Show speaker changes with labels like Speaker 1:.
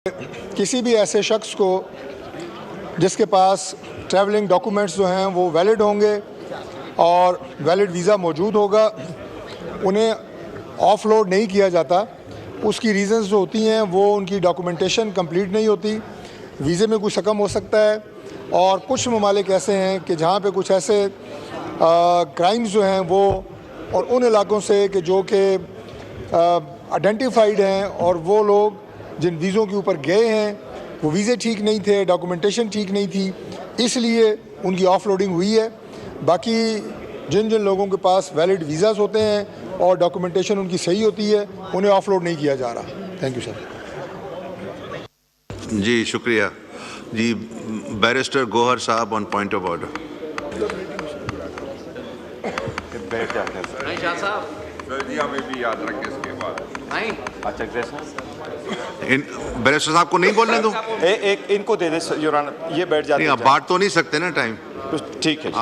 Speaker 1: किसी भी ऐसे शख्स को जिसके पास ट्रैवलिंग डॉक्यूमेंट्स जो हैं वो वैलिड होंगे और वैलिड वीज़ा मौजूद होगा, उन्हें ऑफलोड नहीं किया जाता। उसकी रीज़न्स जो होती हैं वो उनकी डॉक्यूमेंटेशन कंप्लीट नहीं होती, वीज़े में कुछ रकम हो सकता है। और कुछ ममालिक ऐसे हैं कि जहाँ पे कुछ ऐसे क्राइम्स जो हैं वो और उन इलाकों से कि जो कि आइडेंटिफाइड हैं और वो लोग जिन वीज़ों के ऊपर गए हैं वो वीज़े ठीक नहीं थे, डॉक्यूमेंटेशन ठीक नहीं थी, इसलिए उनकी ऑफलोडिंग हुई है। बाकी जिन जिन लोगों के पास वैलिड वीज़ास होते हैं और डॉक्यूमेंटेशन उनकी सही होती है, उन्हें ऑफलोड नहीं किया जा रहा। Thank you sir.
Speaker 2: जी शुक्रिया। जी बैरिस्टर गोहर साहब ऑन पॉइंट ऑफ ऑर्डर।
Speaker 3: बैठ जाते हैं सर।
Speaker 4: नहीं शाह साहब,
Speaker 3: सर्दिया में भी याद रखें इसके बाद।
Speaker 4: नहीं
Speaker 3: अच्छा
Speaker 2: इन बैरिस्टर साहब को नहीं बोलने दो।
Speaker 3: एक इनको दे दे योर ऑनर, ये बैठ जाते
Speaker 2: नहीं,
Speaker 3: हैं।
Speaker 2: आप बांट तो नहीं सकते ना टाइम।
Speaker 3: ठीक है।